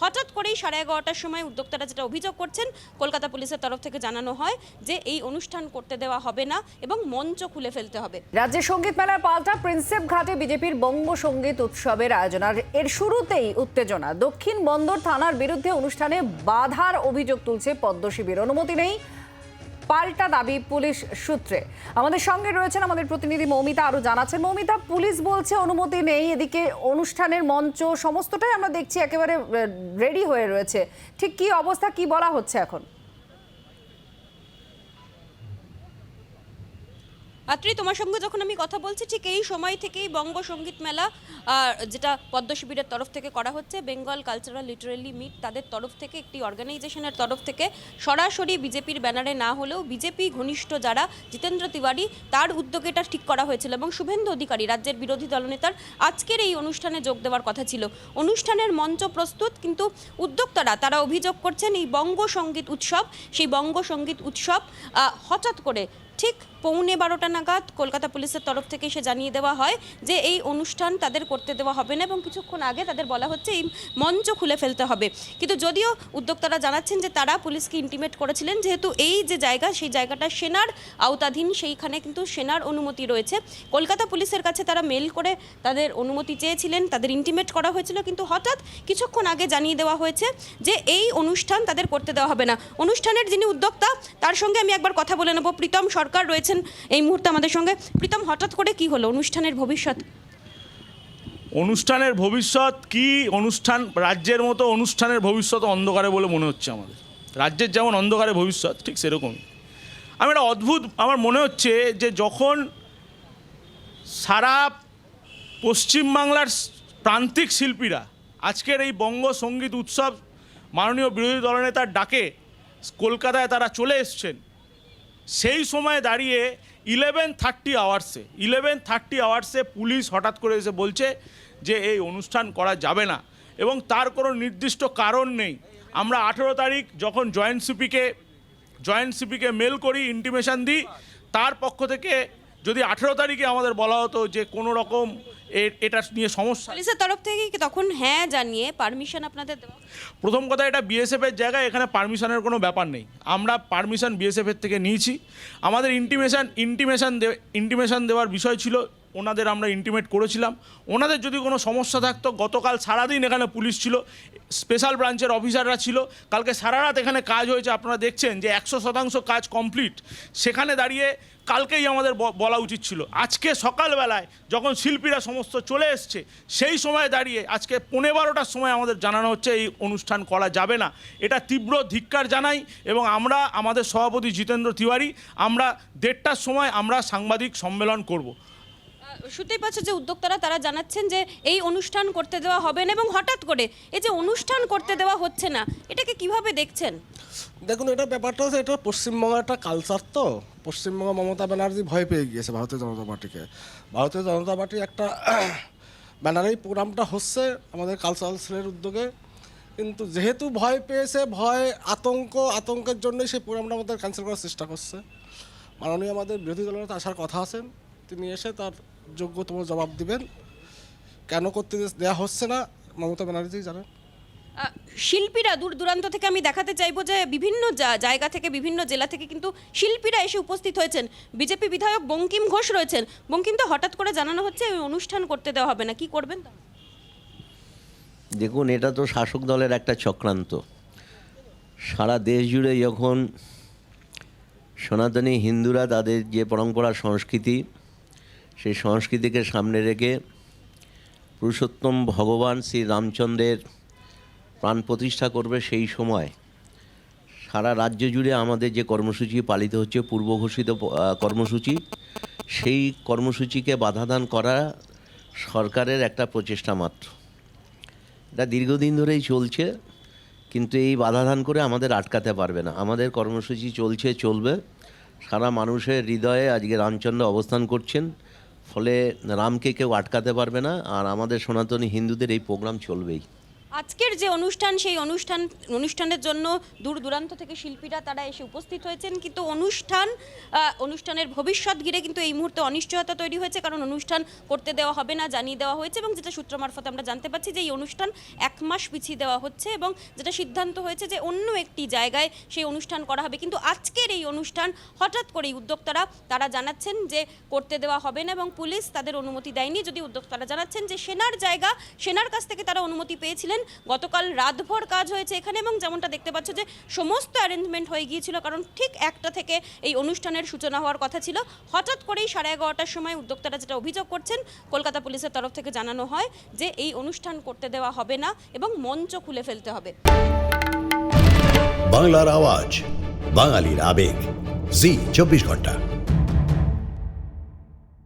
হঠাৎ করেই 11:30টার সময় উদ্যোক্তারা যেটা অভিযোগ করছেন, কলকাতা পুলিশের তরফ থেকে জানানো হয় যে এই অনুষ্ঠান করতে দেওয়া হবে না এবং মঞ্চ খুলে ফেলতে হবে। রাজ্যের সঙ্গীত মেলার পাল্টা প্রিন্সেপ ঘাটে বিজেপির বঙ্গ সঙ্গীত উৎসবের আয়োজন, আর এর শুরুতেই উত্তেজনা। দক্ষিণ বন্দর থানার বিরুদ্ধে অনুষ্ঠানে বাধার অভিযোগ তুলছে পদ্ম শিবির। অনুমতি নেই, পাল্টা দাবি পুলিশ সূত্রে। আমাদের সঙ্গে রয়েছেন আমাদের প্রতিনিধি মৌমিতা, আরো জানাচ্ছেন। মৌমিতা, পুলিশ বলছে অনুমতি নেই, এদিকে অনুষ্ঠানের মঞ্চ সমস্তটাই আমরা দেখছি একেবারে রেডি হয়ে রয়েছে। ঠিক কি অবস্থা, কি বলা হচ্ছে এখন? আত্রি, তোমার সঙ্গে যখন আমি কথা বলছি ঠিক এই সময় থেকেই বঙ্গ সঙ্গীত মেলা যেটা পদ্ম শিবিরের তরফ থেকে করা হচ্ছে, বেঙ্গল কালচারাল লিটারেলি মিট তাদের তরফ থেকে, একটি অর্গানাইজেশনের তরফ থেকে, সরাসরি বিজেপির ব্যানারে না হলেও বিজেপি ঘনিষ্ঠ যারা জিতেন্দ্র তিওয়ারি তার উদ্যোগে এটা ঠিক করা হয়েছিল এবং শুভেন্দু অধিকারী রাজ্যের বিরোধী দলনেতার আজকের এই অনুষ্ঠানে যোগ দেওয়ার কথা ছিল। অনুষ্ঠানের মঞ্চ প্রস্তুত, কিন্তু উদ্যোক্তারা তারা অভিযোগ করছেন এই বঙ্গ সঙ্গীত উৎসব, সেই বঙ্গ সঙ্গীত উৎসব হঠাৎ করে ঠিক 11:15 নাগাদ কলকাতা পুলিশের তরফ থেকে এসে জানিয়ে দেওয়া হয় যে এই অনুষ্ঠান তাদের করতে দেওয়া হবে না এবং কিছুক্ষণ আগে তাদের বলা হচ্ছে এই মঞ্চ খুলে ফেলতে হবে। কিন্তু যদিও উদ্যোক্তারা জানাচ্ছেন যে তারা পুলিশকে ইন্টিমেট করেছিলেন, যেহেতু এই যে জায়গা সেই জায়গাটা সেনার আওতাধীন, সেইখানে কিন্তু সেনার অনুমতি রয়েছে। কলকাতা পুলিশের কাছে তারা মেল করে তাদের অনুমতি চেয়েছিলেন, তাদের ইন্টিমেট করা হয়েছিল, কিন্তু হঠাৎ কিছুক্ষণ আগে জানিয়ে দেওয়া হয়েছে যে এই অনুষ্ঠান তাদের করতে দেওয়া হবে না। অনুষ্ঠানের যিনি উদ্যোক্তা তার সঙ্গে আমি একবার কথা বলে নেব। প্রীতম সরকার রয়েছেন এই মুহূর্তে আমাদের সঙ্গে। প্রীতম, হঠাৎ করে কি হলো? অনুষ্ঠানের ভবিষ্যৎ কি? অনুষ্ঠান, রাজ্যের মতো অনুষ্ঠানের ভবিষ্যৎ অন্ধকারে বলে মনে হচ্ছে আমাদের। রাজ্যের যেমন অন্ধকারে ভবিষ্যৎ, ঠিক সেরকমই আমার মনে হচ্ছে যে যখন সারা পশ্চিমবাংলার প্রান্তিক শিল্পীরা আজকের এই বঙ্গ সঙ্গীত উৎসব মাননীয় বিরোধী দলনেতার ডাকে কলকাতায় তারা চলে এসছেন, সেই সময় দাঁড়িয়ে 11:30 আওয়ার্সে পুলিশ হঠাৎ করে এসে বলছে যে এই অনুষ্ঠান করা যাবে না এবং তার কোনো নির্দিষ্ট কারণ নেই। আমরা 18 তারিখ যখন জয়েন্ট সিপিকে মেল করি, ইন্টিমেশন দিই, তার পক্ষ থেকে যদি 18 তারিখে আমাদের বলা হতো যে কোনো রকম এটা নিয়ে সমস্যা, পুলিশের তরফ থেকে কি তখন হ্যাঁ জানিয়ে পারমিশন আপনাদের দেওয়া? প্রথম কথা, এটা বিএসএফের জায়গায়, এখানে পারমিশনের কোনো ব্যাপার নেই। আমরা পারমিশন বিএসএফের থেকে নিয়েছি। আমাদের ইন্টিমেশন দেওয়ার বিষয় ছিল, ওনাদের আমরা ইন্টিমেট করেছিলাম। ওনাদের যদি কোনো সমস্যা থাকতো, গতকাল সারাদিন এখানে পুলিশ ছিল, স্পেশাল ব্রাঞ্চের অফিসাররা ছিল, কালকে সারা রাত এখানে কাজ হয়েছে। আপনারা দেখছেন যে 100% কাজ কমপ্লিট। সেখানে দাঁড়িয়ে কালকেই আমাদের বলা উচিত ছিল। আজকে সকালবেলায় যখন শিল্পীরা সমস্ত চলে এসছে, সেই সময় দাঁড়িয়ে আজকে 12:15টার সময় আমাদের জানানো হচ্ছে এই অনুষ্ঠান করা যাবে না। এটা তীব্র ধিক্কার জানাই এবং আমরা আমাদের সভাপতি জিতেন্দ্র তিওয়ারি আমরা 1:30টার সময় আমরা সাংবাদিক সম্মেলন করব। শুনতেই পাচ্ছ যে উদ্যোক্তারা তারা জানাচ্ছেন যে এই অনুষ্ঠান করতে দেওয়া হবে না এবং হঠাৎ করে এই যে অনুষ্ঠান করতে দেওয়া হচ্ছে না, এটাকে কিভাবে দেখছেন? দেখুন, এটা ব্যাপারটা হচ্ছে, এটা পশ্চিমবঙ্গের একটা কালচার। তো পশ্চিমবঙ্গ মমতা ব্যানার্জি ভয় পেয়ে গিয়েছে ভারতীয় জনতা পার্টিকে। ভারতীয় জনতা পার্টি একটা ব্যানারেই প্রোগ্রামটা হচ্ছে আমাদের কালচারাল সেলের উদ্যোগে, কিন্তু যেহেতু ভয় পেয়েছে, আতঙ্কের জন্যই সেই প্রোগ্রামটা আমাদের ক্যান্সেল করার চেষ্টা করছে। মাননীয় আমাদের বিরোধী দলের আসার কথা আছেন, তিনি এসে তার যোগ্যতম জবাব দিবেন। কেন করতে দেওয়া হচ্ছে না মমতা ব্যানার্জি জানেন। শিল্পীরা দূর দূরান্ত থেকে, আমি দেখাতে চাইবো যে বিভিন্ন জায়গা থেকে, বিভিন্ন জেলা থেকে কিন্তু শিল্পীরা এসে উপস্থিত হয়েছেন। বিজেপি বিধায়ক বঙ্কিম ঘোষ রয়েছেন। বঙ্কিম, তো হঠাৎ করে জানানো হচ্ছে ওই অনুষ্ঠান করতে দেওয়া হবে না, কি করবেন? দেখুন, এটা তো শাসক দলের একটা চক্রান্ত। সারা দেশ জুড়ে যখন সনাতনী হিন্দুরা তাদের যে পরম্পরা সংস্কৃতি, সেই সংস্কৃতিকে সামনে রেখে পুরুষোত্তম ভগবান শ্রী রামচন্দ্রের প্রাণ প্রতিষ্ঠা করবে, সেই সময় সারা রাজ্য জুড়ে আমাদের যে কর্মসূচি পালিত হচ্ছে, পূর্বঘোষিত কর্মসূচি, সেই কর্মসূচিকে বাধাদান করা সরকারের একটা প্রচেষ্টা মাত্র। এটা দীর্ঘদিন ধরেই চলছে, কিন্তু এই বাধাদান করে আমাদের আটকাতে পারবে না। আমাদের কর্মসূচি চলবে। সারা মানুষের হৃদয়ে আজকে রামচন্দ্র অবস্থান করছেন, ফলে রামকে কেউ আটকাতে পারবে না। আর আমাদের সনাতনী হিন্দুদের এই প্রোগ্রাম চলবেই। আজকের যে অনুষ্ঠান সেই অনুষ্ঠানের জন্য দূর দূরান্ত থেকে শিল্পীরা তারা এসে উপস্থিত হয়েছেন, কিন্তু অনুষ্ঠানের ভবিষ্যৎ ঘিরে কিন্তু এই মুহূর্তে অনিশ্চয়তা তৈরি হয়েছে, কারণ অনুষ্ঠান করতে দেওয়া হবে না জানিয়ে দেওয়া হয়েছে, এবং যেটা সূত্র মারফত আমরা জানতে পারছি যে এই অনুষ্ঠান 1 মাস পিছিয়ে দেওয়া হচ্ছে, এবং যেটা সিদ্ধান্ত হয়েছে যে অন্য একটি জায়গায় সেই অনুষ্ঠান করা হবে। কিন্তু আজকের এই অনুষ্ঠান হঠাৎ করেই উদ্যোক্তারা তারা জানাচ্ছেন যে করতে দেওয়া হবে না, এবং পুলিশ তাদের অনুমতি দেয়নি। যদি উদ্যোক্তারা জানাচ্ছেন যে সেনার কাছ থেকে তারা অনুমতি পেয়েছিলেন, গতকাল রাতভর কাজ হয়েছে এখানে, এবং যেমনটা দেখতে পাচ্ছ যে সমস্ত অ্যারেঞ্জমেন্ট হয়ে গিয়েছিল, কারণ ঠিক 1টা থেকে এই অনুষ্ঠানের সূচনা হওয়ার কথা ছিল। হঠাৎ করেই 11:30টার সময় উদ্যোক্তারা যেটা অভিযোগ করছেন, কলকাতা পুলিশের তরফ থেকে জানানো হয় যে এই অনুষ্ঠান করতে দেওয়া হবে না এবং মঞ্চ খুলে ফেলতে হবে। বাংলার আওয়াজ, বাঙালির আবেগ, জি 24 ঘন্টা।